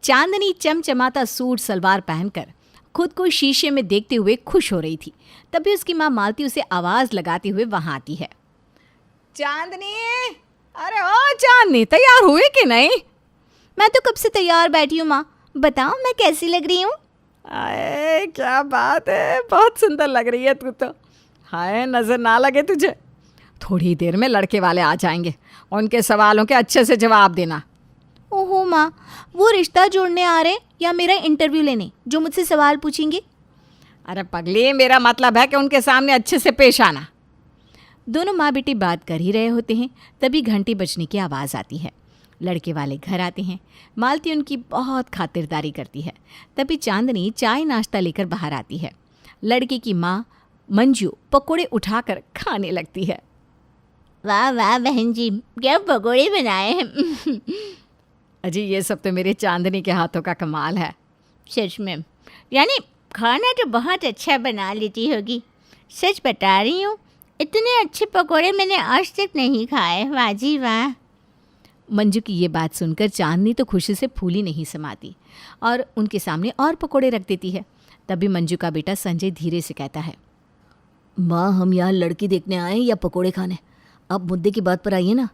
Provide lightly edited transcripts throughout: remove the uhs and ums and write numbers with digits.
चांदनी चमचमाता suit salwar पहनकर खुद को शीशे में देखते हुए खुश हो रही थी। तभी उसकी माँ मालती उसे आवाज़ लगाते हुए वहाँ आती है। चांदनी, अरे ओ चांदनी, तैयार हुए कि नहीं? मैं तो कब से तैयार बैठी हूँ माँ, बताओ मैं कैसी लग रही हूँ? अरे क्या बात है, बहुत सुंदर लग रही है तू तो। हाय, नज़र ना लगे तुझे। थोड़ी देर में लड़के वाले आ जाएंगे, उनके सवालों के अच्छे से जवाब देना। ओहो माँ, वो रिश्ता जोड़ने आ रहे या मेरा इंटरव्यू लेने जो मुझसे सवाल पूछेंगे? अरे पगली, मेरा मतलब है कि उनके सामने अच्छे से पेश आना। दोनों माँ बेटी बात कर ही रहे होते हैं, तभी घंटी बजने की आवाज़ आती है। लड़के वाले घर आते हैं। मालती उनकी बहुत खातिरदारी करती है। तभी चांदनी चाय नाश्ता लेकर बाहर आती है। लड़के की माँ मंजू पकोड़े उठाकर खाने लगती है। वाह वाह बहन जी, क्या पकोड़े बनाए हैं। अजी, ये सब तो मेरे चांदनी के हाथों का कमाल है। सच में, यानी खाना तो बहुत अच्छा बना लेती होगी। सच बता रही हूँ, इतने अच्छे पकोड़े मैंने आज तक नहीं खाए। वाह जी वाह। मंजू की ये बात सुनकर चांदनी तो खुशी से फूली नहीं समाती और उनके सामने और पकोड़े रख देती है। तभी मंजू का बेटा संजय धीरे से कहता है, माँ, हम यहाँ लड़की देखने आए या पकोड़े खाने? अब मुद्दे की बात पर आइए ना।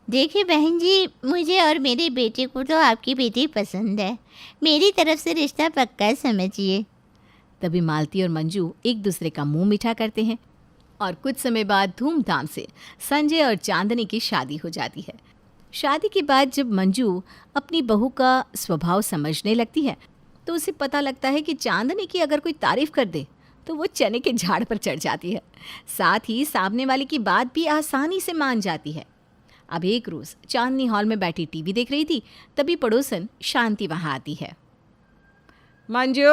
देखिए बहन जी, मुझे और मेरे बेटे को तो आपकी बेटी पसंद है। मेरी तरफ से रिश्ता पक्का समझिए। तभी मालती और मंजू एक दूसरे का मुंह मीठा करते हैं और कुछ समय बाद धूमधाम से संजय और चांदनी की शादी हो जाती है। शादी के बाद जब मंजू अपनी बहू का स्वभाव समझने लगती है तो उसे पता लगता है कि चांदनी की अगर कोई तारीफ कर दे तो वो चने के झाड़ पर चढ़ जाती है। साथ ही सामने वाले की बात भी आसानी से मान जाती है। अब एक रोज़ चांदनी हॉल में बैठी टीवी देख रही थी, तभी पड़ोसन शांति वहाँ आती है। मंजू,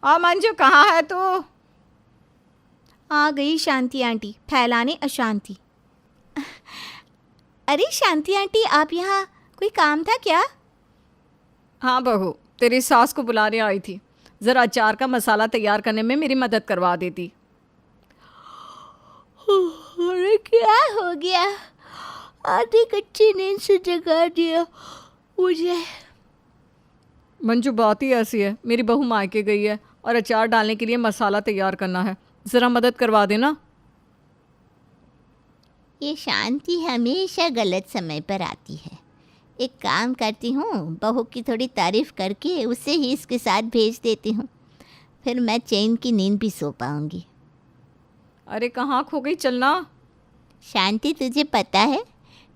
मंजू कहाँ है तू? आ गई शांति आंटी, फैलाने अशांति। अरे शांति आंटी, आप यहाँ, कोई काम था क्या? हाँ बहू, तेरी सास को बुलाने आई थी। ज़रा अचार का मसाला तैयार करने में मेरी मदद करवा देती। अरे क्या हो गया? आधी कच्ची नींद से जगा दिया मुझे। मंजू, बात ही ऐसी है, मेरी बहू मायके गई है और अचार डालने के लिए मसाला तैयार करना है। ज़रा मदद करवा देना। ये शांति हमेशा गलत समय पर आती है। एक काम करती हूँ, बहू की थोड़ी तारीफ करके उसे ही इसके साथ भेज देती हूँ, फिर मैं चैन की नींद भी सो पाऊँगी। अरे कहाँ खो गई, चलना। शांति, तुझे पता है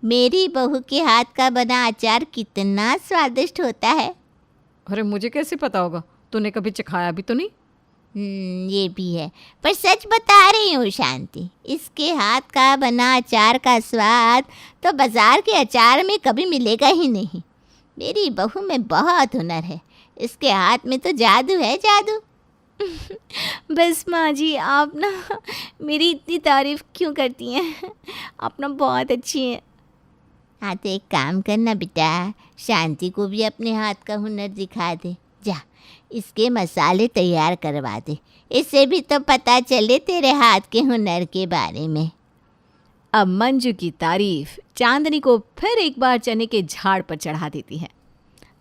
मेरी बहू के हाथ का बना अचार कितना स्वादिष्ट होता है? अरे मुझे कैसे पता होगा, तूने कभी चखाया भी तो नहीं। ये भी है, पर सच बता रही हूँ शांति, इसके हाथ का बना अचार का स्वाद तो बाजार के अचार में कभी मिलेगा ही नहीं। मेरी बहू में बहुत हुनर है, इसके हाथ में तो जादू है, जादू। बस माँ जी, आप ना मेरी इतनी तारीफ क्यों करती हैं? आप ना बहुत अच्छी हैं। हाँ तो एक काम करना बेटा, शांति को भी अपने हाथ का हुनर दिखा दे। जा, इसके मसाले तैयार करवा दे, इससे भी तो पता चले तेरे हाथ के हुनर के बारे में। अब मंजू की तारीफ चांदनी को फिर एक बार चने के झाड़ पर चढ़ा देती है,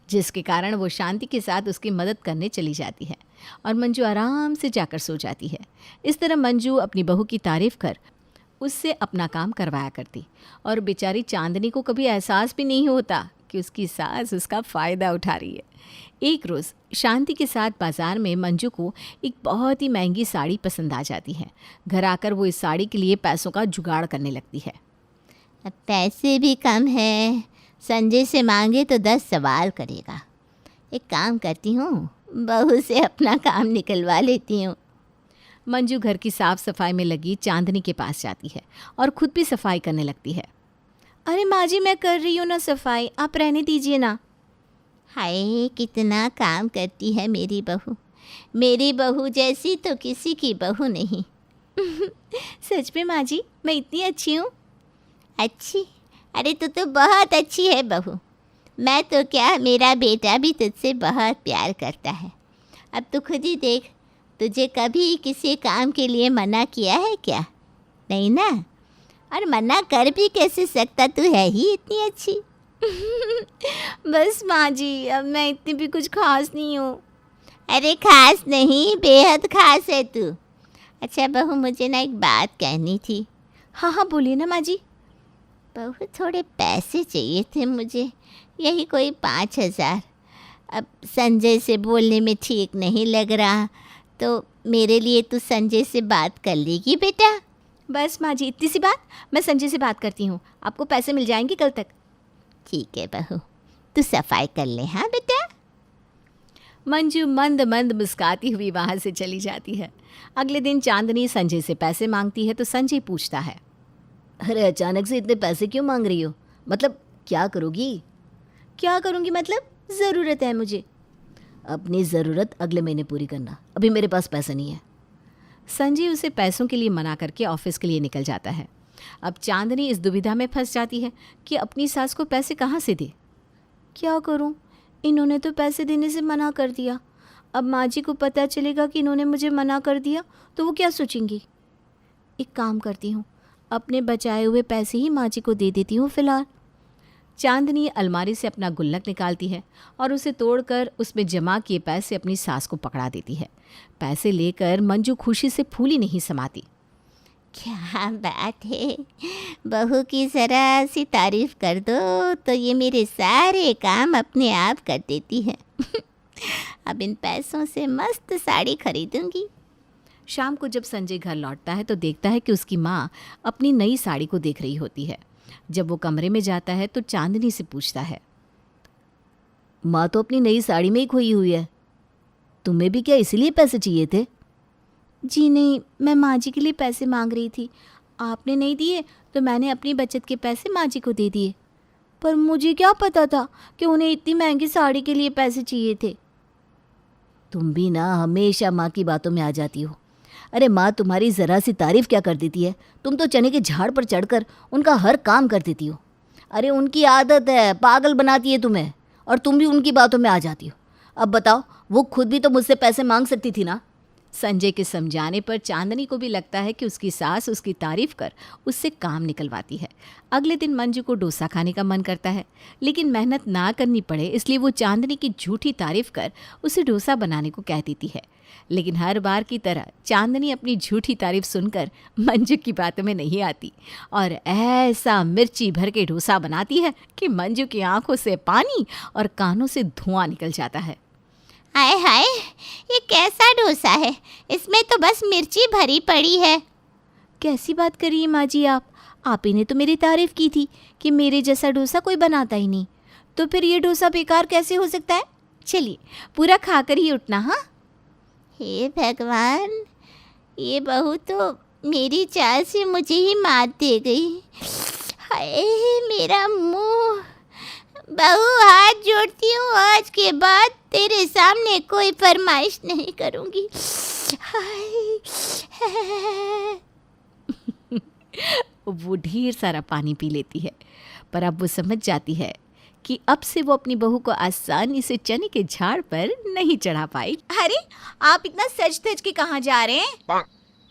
जिसके कारण वो शांति के साथ उसकी मदद करने चली जाती है और मंजू आराम से जाकर सो जाती है। इस तरह मंजू अपनी बहू की तारीफ कर उससे अपना काम करवाया करती और बेचारी चांदनी को कभी एहसास भी नहीं होता कि उसकी सास उसका फ़ायदा उठा रही है। एक रोज़ शांति के साथ बाज़ार में मंजू को एक बहुत ही महंगी साड़ी पसंद आ जाती है। घर आकर वो इस साड़ी के लिए पैसों का जुगाड़ करने लगती है। अब पैसे भी कम है, संजय से मांगे तो 10 सवाल करेगा। एक काम करती हूँ, बहू से अपना काम निकलवा लेती हूँ। मंजू घर की साफ़ सफाई में लगी चांदनी के पास जाती है और खुद भी सफाई करने लगती है। अरे माँ जी, मैं कर रही हूँ ना सफाई, आप रहने दीजिए ना। हाय, कितना काम करती है मेरी बहू। मेरी बहू जैसी तो किसी की बहू नहीं। सच में माँ जी, मैं इतनी अच्छी हूँ? अच्छी? अरे तू तो बहुत अच्छी है बहू। मैं तो क्या, मेरा बेटा भी तुझसे बहुत प्यार करता है। अब तू खुद ही देख, तुझे कभी किसी काम के लिए मना किया है क्या? नहीं ना? और मना कर भी कैसे सकता, तू है ही इतनी अच्छी। बस माँ जी, अब मैं इतनी भी कुछ खास नहीं हूँ। अरे खास नहीं, बेहद खास है तू। अच्छा बहू, मुझे ना एक बात कहनी थी। हाँ हाँ बोलिए ना माँ जी। बहू, थोड़े पैसे चाहिए थे मुझे, यही कोई 5,000। अब संजय से बोलने में ठीक नहीं लग रहा, तो मेरे लिए तू संजय से बात कर लेगी बेटा? बस माँ जी, इतनी सी बात, मैं संजय से बात करती हूँ, आपको पैसे मिल जाएंगे कल तक। ठीक है बहू, तू सफाई कर ले। हाँ बेटा। मंजू मंद मंद मुस्कुराती हुई वहाँ से चली जाती है। अगले दिन चांदनी संजय से पैसे मांगती है तो संजय पूछता है, अरे अचानक से इतने पैसे क्यों मांग रही हो? मतलब क्या करोगी? क्या करूँगी मतलब? ज़रूरत है मुझे। अपनी ज़रूरत अगले महीने पूरी करना, अभी मेरे पास पैसा नहीं है। संजय उसे पैसों के लिए मना करके ऑफिस के लिए निकल जाता है। अब चांदनी इस दुविधा में फंस जाती है कि अपनी सास को पैसे कहाँ से दे। क्या करूँ, इन्होंने तो पैसे देने से मना कर दिया। अब माँ जी को पता चलेगा कि इन्होंने मुझे मना कर दिया तो वो क्या सोचेंगी। एक काम करती हूँ, अपने बचाए हुए पैसे ही माँ जी को दे देती हूँ फ़िलहाल। चांदनी अलमारी से अपना गुल्लक निकालती है और उसे तोड़कर उसमें जमा किए पैसे अपनी सास को पकड़ा देती है। पैसे लेकर मंजू खुशी से फूली नहीं समाती। क्या बात है, बहू की ज़रा सी तारीफ कर दो तो ये मेरे सारे काम अपने आप कर देती है। अब इन पैसों से मस्त साड़ी खरीदूंगी। शाम को जब संजय घर लौटता है तो देखता है कि उसकी माँ अपनी नई साड़ी को देख रही होती है। जब वो कमरे में जाता है तो चांदनी से पूछता है, माँ तो अपनी नई साड़ी में ही खोई हुई है, तुम्हें भी क्या इसीलिए पैसे चाहिए थे? जी नहीं, मैं माँ जी के लिए पैसे मांग रही थी, आपने नहीं दिए तो मैंने अपनी बचत के पैसे माँ जी को दे दिए। पर मुझे क्या पता था कि उन्हें इतनी महंगी साड़ी के लिए पैसे चाहिए थे। तुम भी ना हमेशा माँ की बातों में आ जाती हो। अरे माँ तुम्हारी ज़रा सी तारीफ़ क्या कर देती है, तुम तो चने के झाड़ पर चढ़कर उनका हर काम कर देती हो। अरे उनकी आदत है, पागल बनाती है तुम्हें, और तुम भी उनकी बातों में आ जाती हो। अब बताओ, वो खुद भी तो मुझसे पैसे मांग सकती थी ना। संजय के समझाने पर चांदनी को भी लगता है कि उसकी सास उसकी तारीफ कर उससे काम निकलवाती है। अगले दिन मंजू को डोसा खाने का मन करता है, लेकिन मेहनत ना करनी पड़े इसलिए वो चांदनी की झूठी तारीफ कर उसे डोसा बनाने को कह देती है। लेकिन हर बार की तरह चांदनी अपनी झूठी तारीफ सुनकर मंजू की बातों में नहीं आती और ऐसा मिर्ची भर के डोसा बनाती है कि मंजू की आंखों से पानी और कानों से धुआं निकल जाता है। हाय हाय, ये कैसा डोसा है, इसमें तो बस मिर्ची भरी पड़ी है। कैसी बात कर रही है माँ जी आप ही ने तो मेरी तारीफ की थी कि मेरे जैसा डोसा कोई बनाता ही नहीं, तो फिर ये डोसा बेकार कैसे हो सकता है। चलिए पूरा खाकर ही उठना। हाँ, हे भगवान, ये बहू तो मेरी चाल से मुझे ही मात दे गई। हाय मेरा मुंह। बहू हाथ जोड़ती हूँ, आज के बाद तेरे सामने कोई फरमाइश नहीं करूँगी। वो ढेर सारा पानी पी लेती है, पर अब वो समझ जाती है कि अब से वो अपनी बहू को आसानी से चने के झाड़ पर नहीं चढ़ा पाई। अरे आप इतना सज धज के कहाँ जा रहे हैं?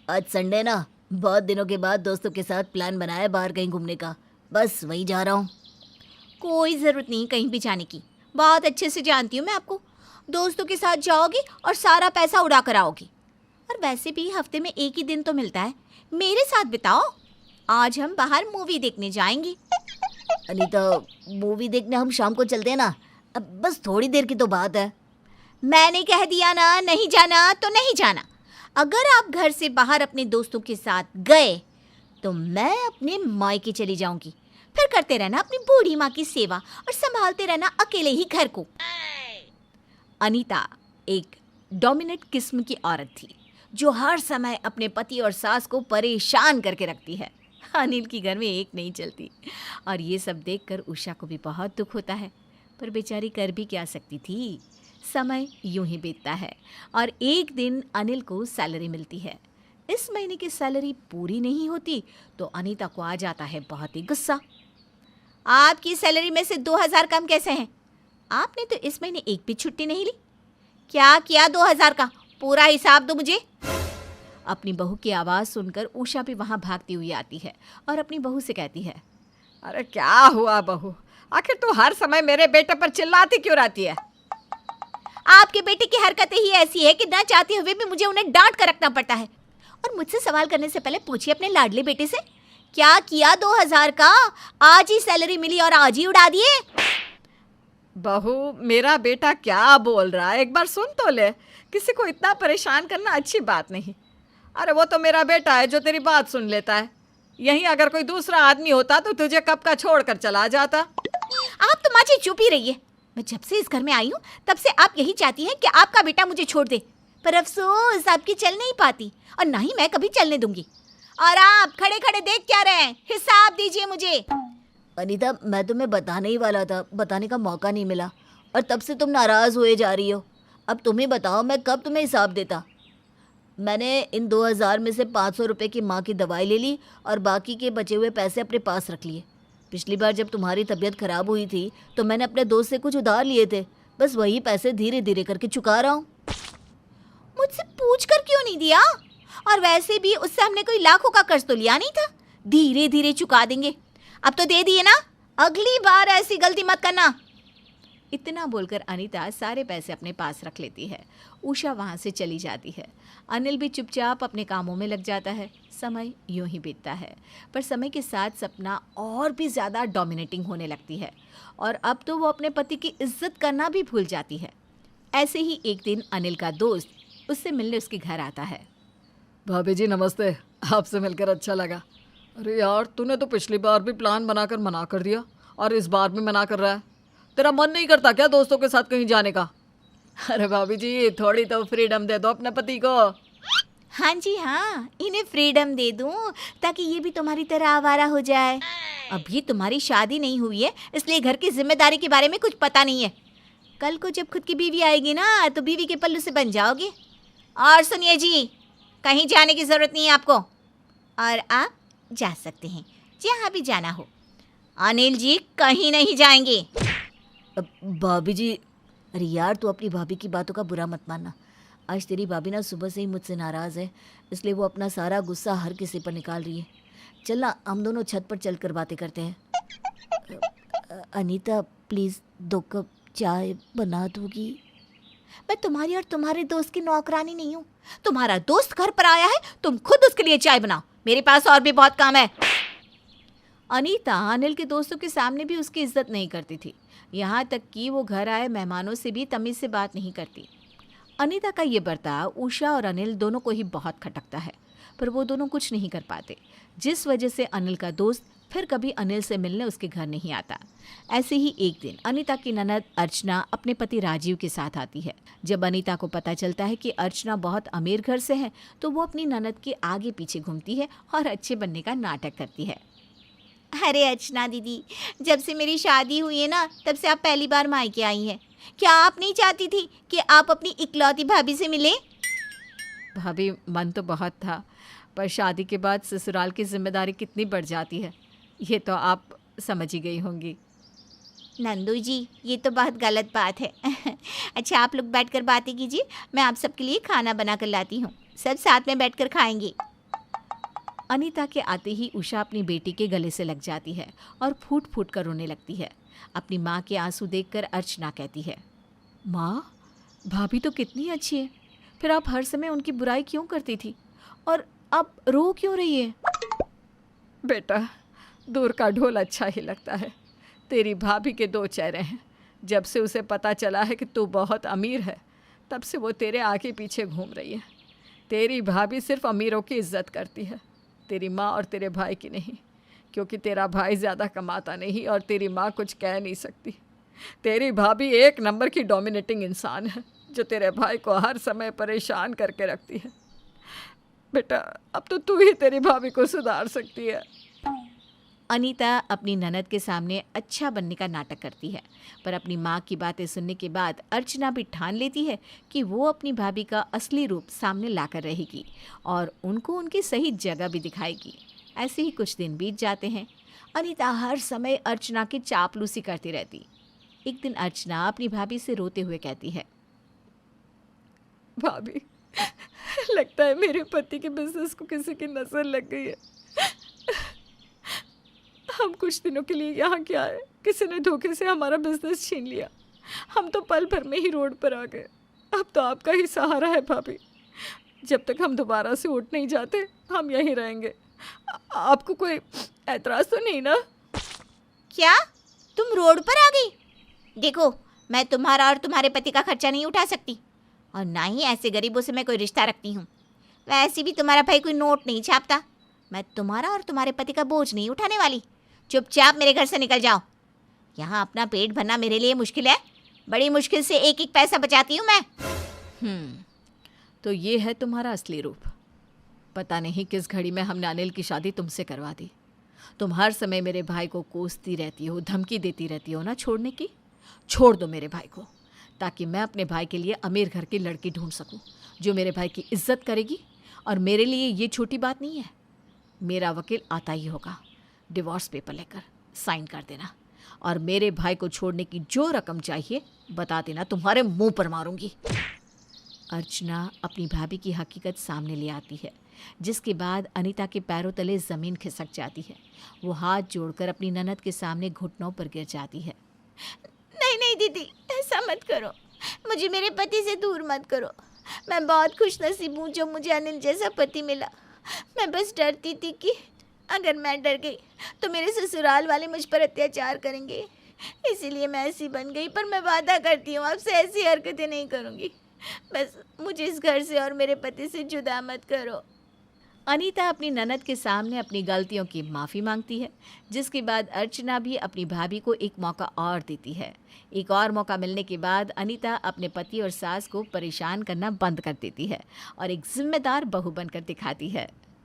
आज संडे ना, बहुत दिनों के बाद दोस्तों के साथ प्लान बनाया बाहर कहीं घूमने का, बस वहीं जा रहा हूँ। कोई ज़रूरत नहीं कहीं भी जाने की, बहुत अच्छे से जानती हूँ मैं आपको। दोस्तों के साथ जाओगी और सारा पैसा उड़ा कर आओगी। और वैसे भी हफ्ते में एक ही दिन तो मिलता है, मेरे साथ बिताओ। आज हम बाहर मूवी देखने जाएंगी। अनीता, मूवी देखने हम शाम को चलते हैं ना, अब बस थोड़ी देर की तो बात है। मैंने कह दिया ना, नहीं जाना तो नहीं जाना। अगर आप घर से बाहर अपने दोस्तों के साथ गए तो मैं अपने मायके चली जाऊंगी, फिर करते रहना अपनी बूढ़ी माँ की सेवा और संभालते रहना अकेले ही घर को। अनीता एक डोमिनेट किस्म की औरत थी जो हर समय अपने पति और सास को परेशान करके रखती है। अनिल की घर में एक नहीं चलती और ये सब देखकर उषा को भी बहुत दुख होता है, पर बेचारी कर भी क्या सकती थी। समय यूं ही बीतता है और एक दिन अनिल को सैलरी मिलती है। इस महीने की सैलरी पूरी नहीं होती तो अनीता को आ जाता है बहुत ही गुस्सा। आपकी सैलरी में से 2000 कम कैसे हैं? आपने तो इस महीने एक भी छुट्टी नहीं ली। क्या किया 2000 का? पूरा हिसाब दो मुझे। अपनी बहू की आवाज़ सुनकर उषा भी वहाँ भागती हुई आती है और अपनी बहू से कहती है, अरे क्या हुआ बहू, आखिर तू हर समय मेरे बेटे पर चिल्लाती क्यों रहती है? आपके बेटे की हरकतें ही ऐसी है कि ना चाहते हुए भी मुझे उन्हें डांट कर रखना पड़ता है। और मुझसे सवाल करने से पहले पूछिए अपने लाडले बेटे से, क्या किया 2000 का? आज ही सैलरी मिली और आज ही उड़ा दिए। बहू, मेरा बेटा क्या बोल रहा है एक बार सुन तो ले। किसी को इतना परेशान करना अच्छी बात नहीं। अरे वो तो मेरा बेटा है जो तेरी बात सुन लेता है। यहीं अगर कोई दूसरा आदमी होता तो तुझे कब का छोड़ कर चला जाता। आप तो माँ जी चुप ही रहिए। मैं जब से इस घर में आई हूँ तब से आप यही चाहती हैं कि आपका बेटा मुझे छोड़ दे, पर अफसोस आपकी चल नहीं पाती और ना ही मैं कभी चलने दूंगी। और आप खड़े खड़े देख क्या रहे हैं? हिसाब दीजिए मुझे। अनीता, मैं तुम्हें बताने ही वाला था, बताने का मौका नहीं मिला और तब से तुम नाराज़ हुए जा रही हो। अब तुम ही बताओ, मैं कब तुम्हें हिसाब देता। मैंने इन 2000 में से 500 रुपये की माँ की दवाई ले ली और बाकी के बचे हुए पैसे अपने पास रख लिए। पिछली बार जब तुम्हारी तबीयत ख़राब हुई थी तो मैंने अपने दोस्त से कुछ उधार लिए थे, बस वही पैसे धीरे धीरे करके चुका रहा हूँ। मुझसे पूछ कर क्यों नहीं दिया? और वैसे भी उससे हमने कोई लाखों का कर्ज तो लिया नहीं था, धीरे धीरे चुका देंगे। अब तो दे दिए ना, अगली बार ऐसी गलती मत करना। इतना बोलकर अनीता सारे पैसे अपने पास रख लेती है। उषा वहाँ से चली जाती है। अनिल भी चुपचाप अपने कामों में लग जाता है। समय यूं ही बीतता है, पर समय के साथ सपना और भी ज़्यादा डोमिनेटिंग होने लगती है और अब तो वो अपने पति की इज्जत करना भी भूल जाती है। ऐसे ही एक दिन अनिल का दोस्त उससे मिलने उसके घर आता है। भाभी जी नमस्ते, आपसे मिलकर अच्छा लगा। अरे यार, तूने तो पिछली बार भी प्लान बनाकर मना कर दिया और इस बार भी मना कर रहा है। तेरा मन नहीं करता क्या दोस्तों के साथ कहीं जाने का? अरे भाभी जी, थोड़ी तो फ्रीडम दे दो अपने पति को। हाँ जी हाँ, इन्हें फ्रीडम दे दूँ ताकि ये भी तुम्हारी तरह आवारा हो जाए। अभी तुम्हारी शादी नहीं हुई है, इसलिए घर की जिम्मेदारी के बारे में कुछ पता नहीं है। कल को जब खुद की बीवी आएगी ना तो बीवी के पल्लू से बन जाओगे। और सुनिए जी, कहीं जाने की ज़रूरत नहीं है आपको, और आप जा सकते हैं जहाँ भी जाना हो। अनिल जी कहीं नहीं जाएंगे। भाभी जी, अरे यार, तू अपनी भाभी की बातों का बुरा मत मानना। आज तेरी भाभी ना सुबह से ही मुझसे नाराज़ है, इसलिए वो अपना सारा गुस्सा हर किसी पर निकाल रही है। चल ना, हम दोनों छत पर चलकर बातें करते हैं। अनीता, प्लीज़ 2 कप चाय बना दोगी? मैं तुम्हारी और तुम्हारे दोस्त की नौकरानी नहीं हूँ। तुम्हारा दोस्त घर पर आया है, तुम खुद उसके लिए चाय बनाओ, मेरे पास और भी बहुत काम है। अनीता अनिल के दोस्तों के सामने भी उसकी इज्जत नहीं करती थी, यहाँ तक कि वो घर आए मेहमानों से भी तमीज़ से बात नहीं करती। अनीता का ये बर्ताव उषा और अनिल दोनों को ही बहुत खटकता है, पर वो दोनों कुछ नहीं कर पाते, जिस वजह से अनिल का दोस्त फिर कभी अनिल से मिलने उसके घर नहीं आता। ऐसे ही एक दिन अनीता की ननद अर्चना अपने पति राजीव के साथ आती है। जब अनीता को पता चलता है कि अर्चना बहुत अमीर घर से है तो वो अपनी ननद के आगे पीछे घूमती है और अच्छे बनने का नाटक करती है। अरे अर्चना दीदी, जब से मेरी शादी हुई है ना तब से आप पहली बार मायके आई हैं। क्या आप नहीं चाहती थी कि आप अपनी इकलौती भाभी से मिलें? भाभी, मन तो बहुत था, पर शादी के बाद ससुराल की जिम्मेदारी कितनी बढ़ जाती है, ये तो आप समझ ही गई होंगी। नंदू जी, ये तो बहुत गलत बात है। अच्छा, आप लोग बैठकर बातें कीजिए, मैं आप सबके लिए खाना बना कर लाती हूँ, सब साथ में बैठकर खाएंगे। अनीता के आते ही उषा अपनी बेटी के गले से लग जाती है और फूट फूट कर रोने लगती है। अपनी माँ के आंसू देखकर अर्चना कहती है, माँ, भाभी तो कितनी अच्छी है, फिर आप हर समय उनकी बुराई क्यों करती थी और अब रो क्यों रही है? बेटा, दूर का ढोल अच्छा ही लगता है। तेरी भाभी के 2 चेहरे हैं। जब से उसे पता चला है कि तू बहुत अमीर है, तब से वो तेरे आगे पीछे घूम रही है। तेरी भाभी सिर्फ अमीरों की इज्जत करती है, तेरी माँ और तेरे भाई की नहीं, क्योंकि तेरा भाई ज़्यादा कमाता नहीं और तेरी माँ कुछ कह नहीं सकती। तेरी भाभी 1 नंबर की डोमिनेटिंग इंसान है जो तेरे भाई को हर समय परेशान करके रखती है। बेटा, अब तो तू ही तेरी भाभी को सुधार सकती है। अनीता अपनी ननद के सामने अच्छा बनने का नाटक करती है, पर अपनी माँ की बातें सुनने के बाद अर्चना भी ठान लेती है कि वो अपनी भाभी का असली रूप सामने लाकर रहेगी और उनको उनकी सही जगह भी दिखाएगी। ऐसे ही कुछ दिन बीत जाते हैं। अनीता हर समय अर्चना की चापलूसी करती रहती। एक दिन अर्चना अपनी भाभी से रोते हुए कहती है, भाभी, लगता है मेरे पति के बिजनेस को किसी की नजर लग गई है। हम कुछ दिनों के लिए यहाँ क्या आए, किसी ने धोखे से हमारा बिजनेस छीन लिया। हम तो पल भर में ही रोड पर आ गए। अब तो आपका ही सहारा है भाभी। जब तक हम दोबारा से उठ नहीं जाते हम यहीं रहेंगे। आपको कोई ऐतराज़ तो नहीं ना? क्या तुम रोड पर आ गई? देखो, मैं तुम्हारा और तुम्हारे पति का खर्चा नहीं उठा सकती, और ना ही ऐसे गरीबों से मैं कोई रिश्ता रखती हूँ। वैसे भी तुम्हारा भाई कोई नोट नहीं छापता। मैं तुम्हारा और तुम्हारे पति का बोझ नहीं उठाने वाली। चुपचाप मेरे घर से निकल जाओ। यहाँ अपना पेट भरना मेरे लिए मुश्किल है। बड़ी मुश्किल से एक एक पैसा बचाती हूँ मैं। तो ये है तुम्हारा असली रूप। पता नहीं किस घड़ी में हमने अनिल की शादी तुमसे करवा दी। तुम हर समय मेरे भाई को कोसती रहती हो, धमकी देती रहती हो ना छोड़ने की। छोड़ दो मेरे भाई को, ताकि मैं अपने भाई के लिए अमीर घर की लड़की ढूंढ सकूं, जो मेरे भाई की इज्जत करेगी। और मेरे लिए ये छोटी बात नहीं है। मेरा वकील आता ही होगा, डिवोर्स पेपर लेकर साइन कर देना, और मेरे भाई को छोड़ने की जो रकम चाहिए बता देना, तुम्हारे मुंह पर मारूंगी। अर्चना अपनी भाभी की हकीकत सामने ले आती है, जिसके बाद अनीता के पैरों तले ज़मीन खिसक जाती है। वो हाथ जोड़कर अपनी ननद के सामने घुटनों पर गिर जाती है। नहीं नहीं दीदी, ऐसा मत करो। मुझे मेरे पति से दूर मत करो। मैं बहुत खुशनसीब हूँ जो मुझे अनिल जैसा पति मिला। मैं बस डरती थी कि अगर मैं डर गई तो मेरे ससुराल वाले मुझ पर अत्याचार करेंगे, इसीलिए मैं ऐसी बन गई। पर मैं वादा करती हूँ आपसे ऐसी हरकतें नहीं करूँगी। बस मुझे इस घर से और मेरे पति से जुदा मत करो। अनीता अपनी ननद के सामने अपनी गलतियों की माफ़ी मांगती है, जिसके बाद अर्चना भी अपनी भाभी को एक मौका और देती है। एक और मौका मिलने के बाद अनीता अपने पति और सास को परेशान करना बंद कर देती है और एक जिम्मेदार बहू बनकर दिखाती है।